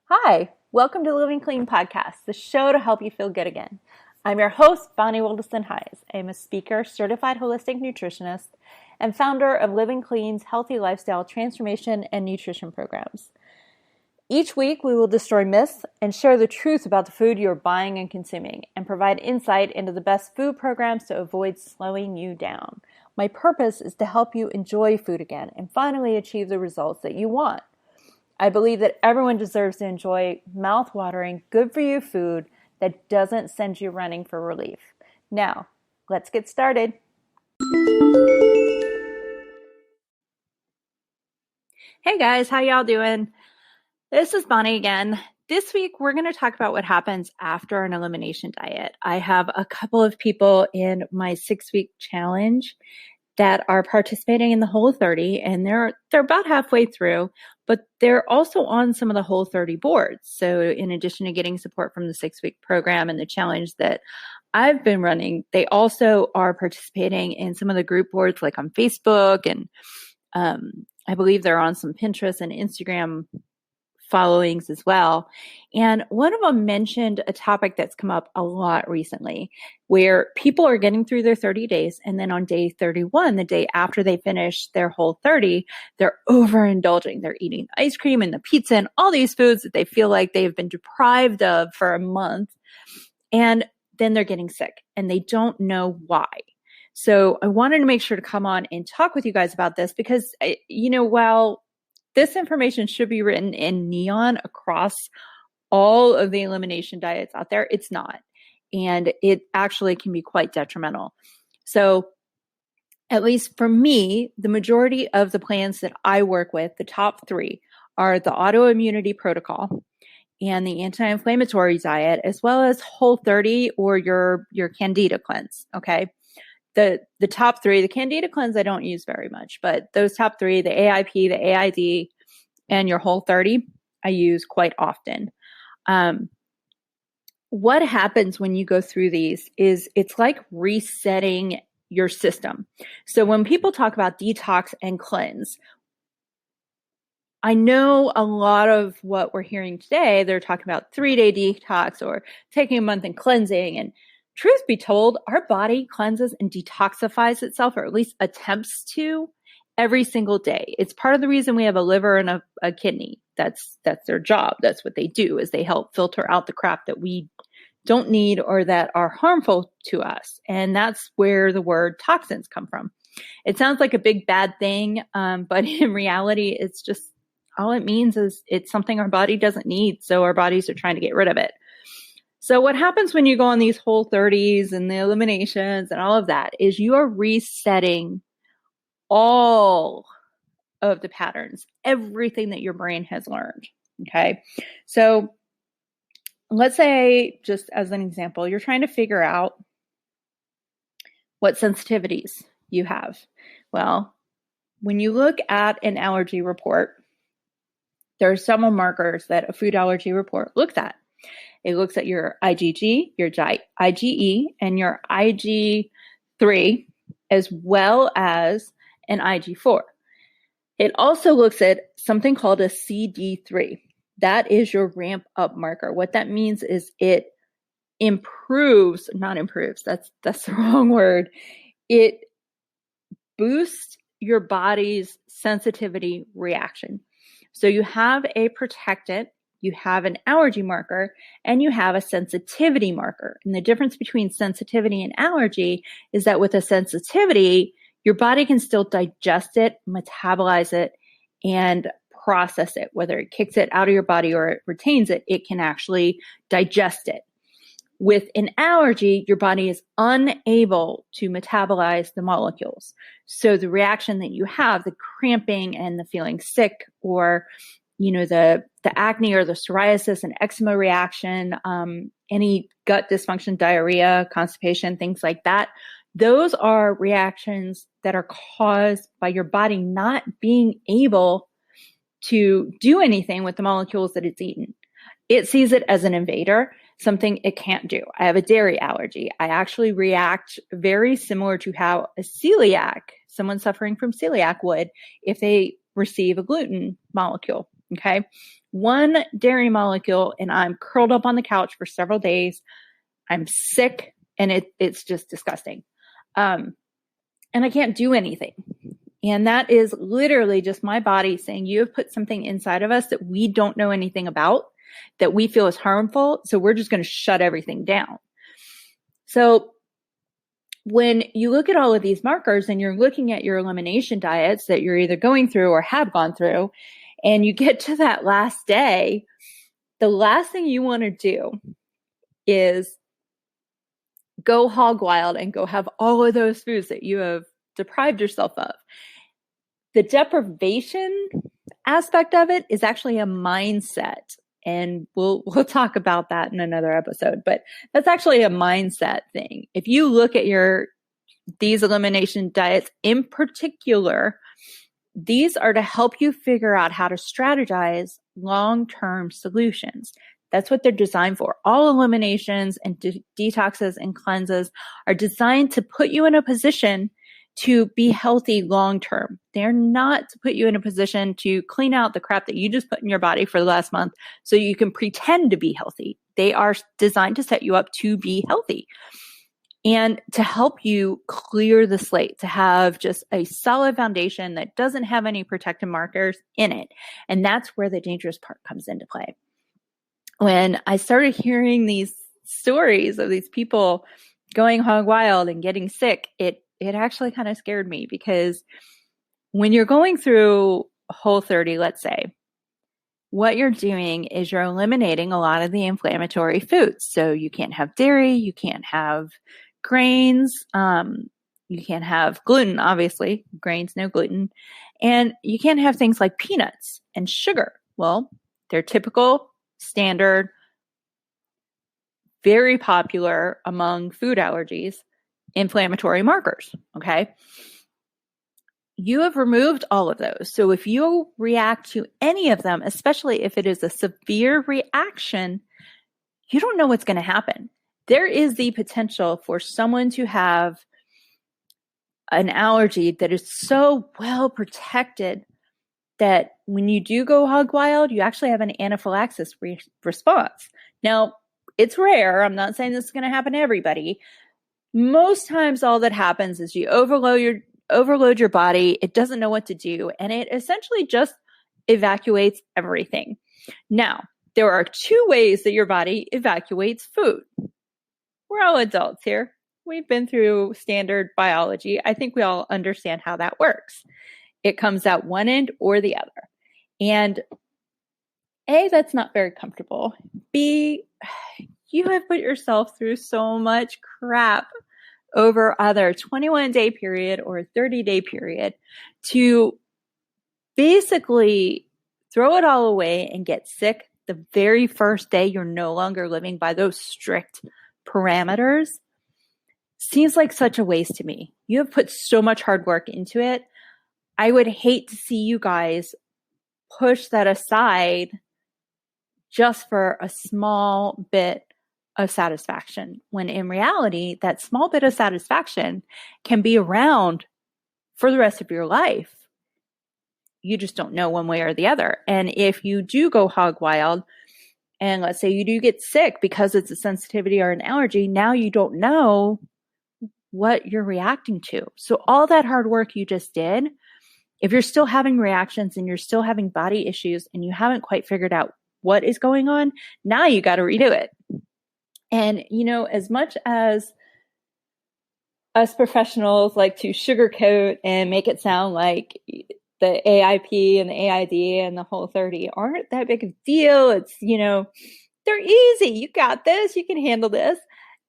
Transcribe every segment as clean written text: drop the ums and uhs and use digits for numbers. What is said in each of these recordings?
Hi, welcome to Living Clean Podcast, the show to help you feel good again. I'm your host, Bonnie Wilderson-Hayes. I'm a speaker, certified holistic nutritionist, and founder of Living Clean's healthy lifestyle transformation and nutrition programs. Each week, we will destroy myths and share the truth about the food you're buying and consuming, and provide insight into the best food programs to avoid slowing you down. My purpose is to help you enjoy food again and finally achieve the results that you want. I believe that everyone deserves to enjoy mouth-watering, good-for-you food that doesn't send you running for relief. Now, let's get started. Hey guys, how y'all doing? This is Bonnie again. This week, we're going to talk about what happens after an elimination diet. I have a couple of people in my 6-week challenge that are participating in the Whole30, and they're about halfway through, but they're also on some of the Whole30 boards. So in addition to getting support from the 6-week program and the challenge that I've been running, they also are participating in some of the group boards like on Facebook, and I believe they're on some Pinterest and Instagram followings as well. And one of them mentioned a topic that's come up a lot recently, where people are getting through their 30 days. And then on day 31, the day after they finish their Whole30, they're overindulging. They're eating ice cream and the pizza and all these foods that they feel like they've been deprived of for a month. And then they're getting sick and they don't know why. So I wanted to make sure to come on and talk with you guys about this because, while this information should be written in neon across all of the elimination diets out there, it's not. And it actually can be quite detrimental. So at least for me, the majority of the plans that I work with, the top 3, are the autoimmunity protocol and the anti-inflammatory diet, as well as Whole30 or your Candida cleanse. Okay. The top 3, the Candida cleanse, I don't use very much, but those top 3, the AIP, the AID, and your Whole30, I use quite often. What happens when you go through these is it's like resetting your system. So when people talk about detox and cleanse, I know a lot of what we're hearing today, they're talking about 3-day detox or taking a month and cleansing. And truth be told, our body cleanses and detoxifies itself, or at least attempts to, every single day. It's part of the reason we have a liver and a kidney. That's their job. That's what they do, is they help filter out the crap that we don't need or that are harmful to us. And that's where the word toxins come from. It sounds like a big bad thing, but in reality, it's just, all it means is it's something our body doesn't need. So our bodies are trying to get rid of it. So what happens when you go on these Whole30s and the eliminations and all of that is you are resetting all of the patterns, everything that your brain has learned. Okay. So let's say, just as an example, you're trying to figure out what sensitivities you have. Well, when you look at an allergy report, there are several markers that a food allergy report looks at. It looks at your IgG, your IgE, and your IG3, as well as an IG4. It also looks at something called a CD3. That is your ramp up marker. What that means is it not improves. That's the wrong word. It boosts your body's sensitivity reaction. So you have a protectant, you have an allergy marker, and you have a sensitivity marker. And the difference between sensitivity and allergy is that with a sensitivity, your body can still digest it, metabolize it, and process it. Whether it kicks it out of your body or it retains it, it can actually digest it. With an allergy, your body is unable to metabolize the molecules. So the reaction that you have, the cramping and the feeling sick, or the acne or the psoriasis and eczema reaction, any gut dysfunction, diarrhea, constipation, things like that, those are reactions that are caused by your body not being able to do anything with the molecules that it's eaten. It sees it as an invader, something it can't do. I have a dairy allergy. I actually react very similar to how someone suffering from celiac would if they receive a gluten molecule. Okay. One dairy molecule and I'm curled up on the couch for several days. I'm sick and it's just disgusting. And I can't do anything. And that is literally just my body saying, you have put something inside of us that we don't know anything about, that we feel is harmful. So we're just going to shut everything down. So when you look at all of these markers and you're looking at your elimination diets that you're either going through or have gone through, and you get to that last day, the last thing you want to do is go hog wild and go have all of those foods that you have deprived yourself of. The deprivation aspect of it is actually a mindset. And we'll talk about that in another episode, but that's actually a mindset thing. If you look at these elimination diets in particular, these are to help you figure out how to strategize long-term solutions. That's what they're designed for. All eliminations and detoxes and cleanses are designed to put you in a position to be healthy long-term. They're not to put you in a position to clean out the crap that you just put in your body for the last month so you can pretend to be healthy. They are designed to set you up to be healthy and to help you clear the slate, to have just a solid foundation that doesn't have any protective markers in it. And that's where the dangerous part comes into play. When I started hearing these stories of these people going hog wild and getting sick, it actually kind of scared me, because when you're going through Whole30, let's say, what you're doing is you're eliminating a lot of the inflammatory foods. So you can't have dairy, you can't have grains, you can't have gluten, obviously, grains, no gluten, and you can't have things like peanuts and sugar. Well, they're typical, standard, very popular among food allergies, inflammatory markers, okay? You have removed all of those. So if you react to any of them, especially if it is a severe reaction, you don't know what's going to happen. There is the potential for someone to have an allergy that is so well protected that when you do go hog wild, you actually have an anaphylaxis response. Now, it's rare. I'm not saying this is going to happen to everybody. Most times all that happens is you overload your body. It doesn't know what to do, and it essentially just evacuates everything. Now, there are two ways that your body evacuates food. We're all adults here. We've been through standard biology. I think we all understand how that works. It comes out one end or the other. And A, that's not very comfortable. B, you have put yourself through so much crap over either a 21-day period or a 30-day period to basically throw it all away and get sick the very first day you're no longer living by those strict parameters. Seems like such a waste to me. You have put so much hard work into it. I would hate to see you guys push that aside just for a small bit of satisfaction, when in reality, that small bit of satisfaction can be around for the rest of your life. You just don't know one way or the other. And if you do go hog wild, and let's say you do get sick because it's a sensitivity or an allergy, now you don't know what you're reacting to. So all that hard work you just did, if you're still having reactions and you're still having body issues and you haven't quite figured out what is going on, now you got to redo it. And, as much as us professionals like to sugarcoat and make it sound like the AIP and the AID and the Whole30 aren't that big of a deal, it's, they're easy. You got this. You can handle this.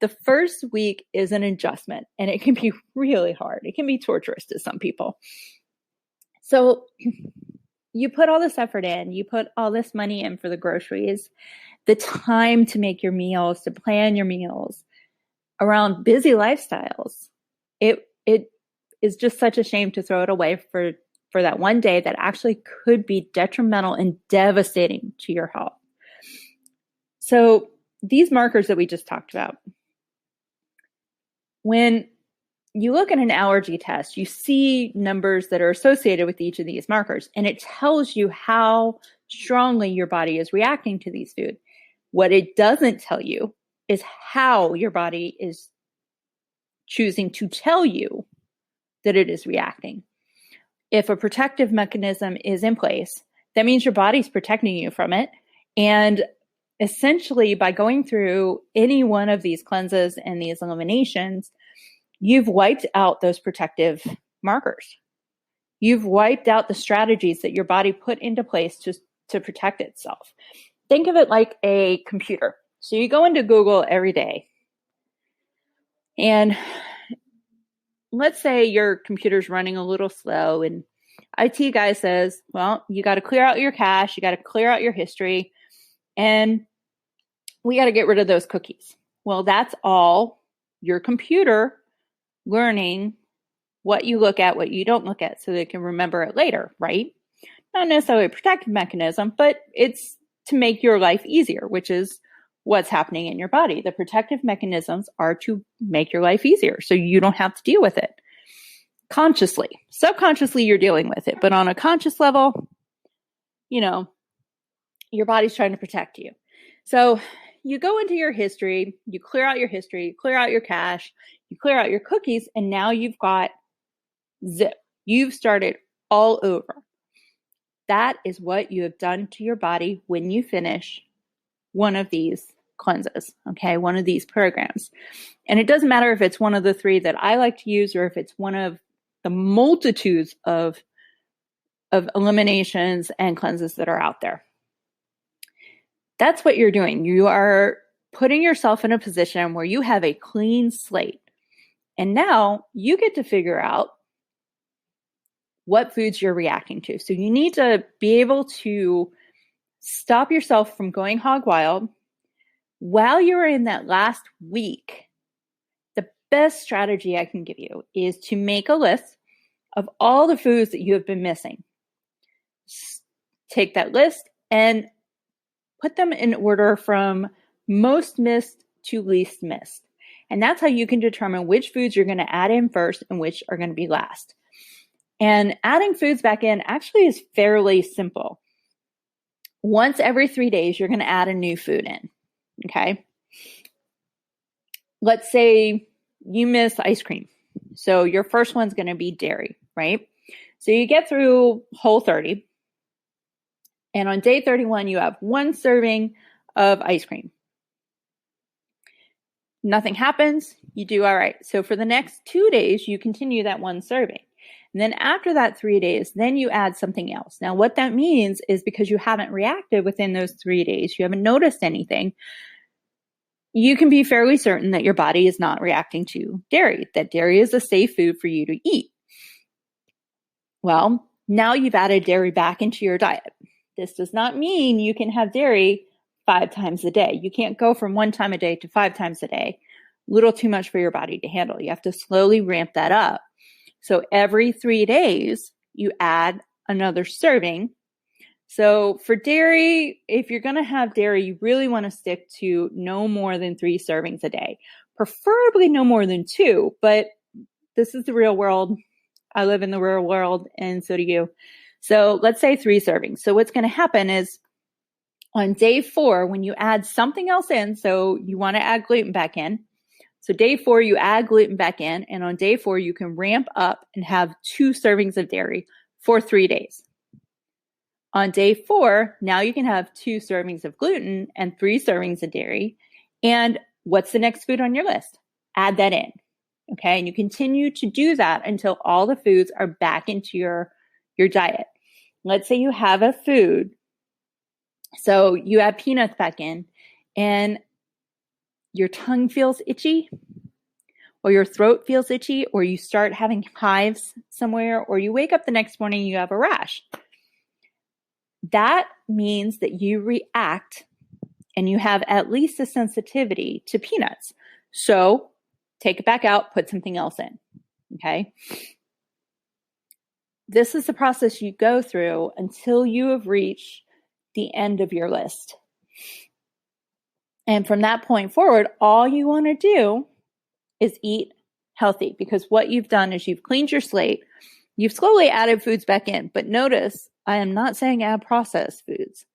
The first week is an adjustment, and it can be really hard. It can be torturous to some people. So you put all this effort in, you put all this money in for the groceries, the time to make your meals, to plan your meals around busy lifestyles. It is just such a shame to throw it away for that one day that actually could be detrimental and devastating to your health. So these markers that we just talked about, when you look at an allergy test, you see numbers that are associated with each of these markers, and it tells you how strongly your body is reacting to these foods. What it doesn't tell you is how your body is choosing to tell you that it is reacting. If a protective mechanism is in place, that means your body's protecting you from it. And essentially, by going through any one of these cleanses and these eliminations, you've wiped out those protective markers. You've wiped out the strategies that your body put into place to protect itself. Think of it like a computer. So you go into Google every day, and let's say your computer's running a little slow, and IT guy says, well, you got to clear out your cache, you got to clear out your history, and we got to get rid of those cookies. Well, that's all your computer learning what you look at, what you don't look at, so they can remember it later, right? Not necessarily a protective mechanism, but it's to make your life easier, which is what's happening in your body. The protective mechanisms are to make your life easier, so you don't have to deal with it consciously. Subconsciously, you're dealing with it, but on a conscious level, your body's trying to protect you. So you go into your history, you clear out your history, you clear out your cache, you clear out your cookies, and now you've got zip. You've started all over. That is what you have done to your body when you finish one of these cleanses, okay? One of these programs. And it doesn't matter if it's one of the 3 that I like to use or if it's one of the multitudes of eliminations and cleanses that are out there. That's what you're doing. You are putting yourself in a position where you have a clean slate. And now you get to figure out what foods you're reacting to. So you need to be able to stop yourself from going hog wild. While you're in that last week, the best strategy I can give you is to make a list of all the foods that you have been missing. Take that list and put them in order from most missed to least missed. And that's how you can determine which foods you're going to add in first and which are going to be last. And adding foods back in actually is fairly simple. Once every 3 days, you're going to add a new food in. Okay. Let's say you miss ice cream. So your first one's going to be dairy, right? So you get through Whole 30. And on day 31, you have 1 serving of ice cream. Nothing happens. You do all right. So for the next 2 days, you continue that 1 serving. And then after that 3 days, then you add something else. Now, what that means is because you haven't reacted within those 3 days, you haven't noticed anything, you can be fairly certain that your body is not reacting to dairy, that dairy is a safe food for you to eat. Well, now you've added dairy back into your diet. This does not mean you can have dairy 5 times a day. You can't go from 1 time a day to 5 times a day. A little too much for your body to handle. You have to slowly ramp that up. So every 3 days, you add another serving. So for dairy, if you're going to have dairy, you really want to stick to no more than 3 servings a day, preferably no more than 2. But this is the real world. I live in the real world, and so do you. So let's say 3 servings. So what's going to happen is on day 4, when you add something else in, so you want to add gluten back in. So day 4, you add gluten back in, and on day 4, you can ramp up and have 2 servings of dairy for 3 days. On day 4, now you can have 2 servings of gluten and 3 servings of dairy. And what's the next food on your list? Add that in. Okay. And you continue to do that until all the foods are back into your diet. Let's say you have a food. So you add peanuts back in and your tongue feels itchy, or your throat feels itchy, or you start having hives somewhere, or you wake up the next morning and you have a rash. That means that you react and you have at least a sensitivity to peanuts. So take it back out, put something else in. Okay. This is the process you go through until you have reached the end of your list. And from that point forward, all you want to do is eat healthy, because what you've done is you've cleaned your slate. You've slowly added foods back in, but notice I am not saying add processed foods.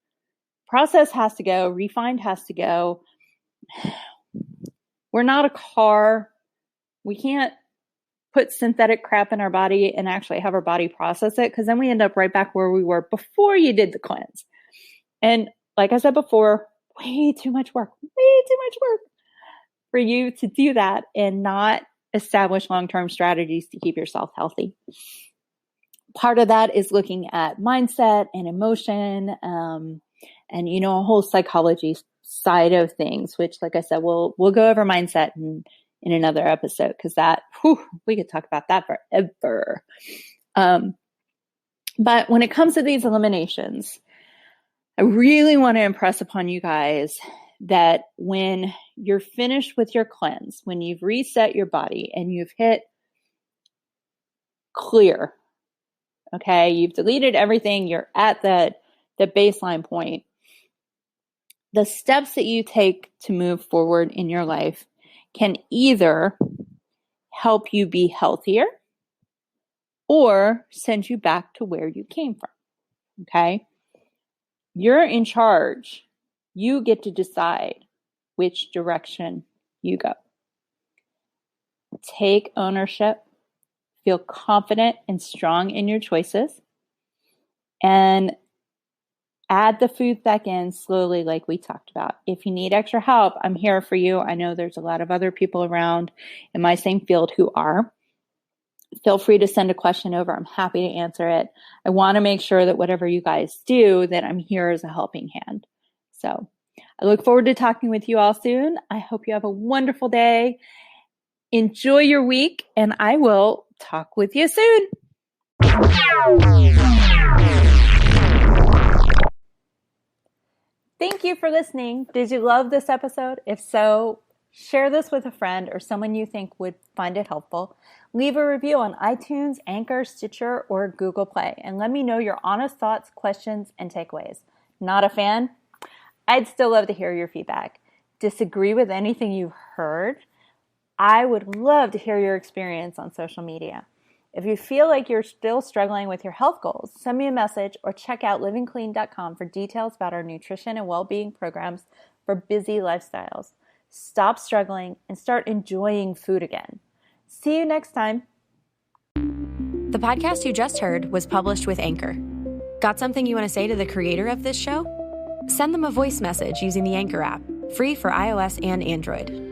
Processed has to go. Refined has to go. We're not a car. We can't put synthetic crap in our body and actually have our body process it, because then we end up right back where we were before you did the cleanse. And like I said before, way too much work for you to do that and not establish long-term strategies to keep yourself healthy. Part of that is looking at mindset and emotion, and, a whole psychology side of things, which, like I said, we'll go over mindset in another episode, because we could talk about that forever. But when it comes to these eliminations, I really want to impress upon you guys that when you're finished with your cleanse, when you've reset your body and you've hit clear, okay, you've deleted everything, you're at the baseline point, the steps that you take to move forward in your life can either help you be healthier or send you back to where you came from, okay? You're in charge. You get to decide which direction you go. Take ownership, feel confident and strong in your choices, and add the food back in slowly like we talked about. If you need extra help, I'm here for you. I know there's a lot of other people around in my same field who are. Feel free to send a question over. I'm happy to answer it. I want to make sure that whatever you guys do, that I'm here as a helping hand. So I look forward to talking with you all soon. I hope you have a wonderful day. Enjoy your week, and I will talk with you soon. Thank you for listening. Did you love this episode? If so, share this with a friend or someone you think would find it helpful. Leave a review on iTunes, Anchor, Stitcher, or Google Play, and let me know your honest thoughts, questions, and takeaways. Not a fan? I'd still love to hear your feedback. Disagree with anything you've heard? I would love to hear your experience on social media. If you feel like you're still struggling with your health goals, send me a message or check out livingclean.com for details about our nutrition and well-being programs for busy lifestyles. Stop struggling and start enjoying food again. See you next time. The podcast you just heard was published with Anchor. Got something you want to say to the creator of this show? Send them a voice message using the Anchor app, free for iOS and Android.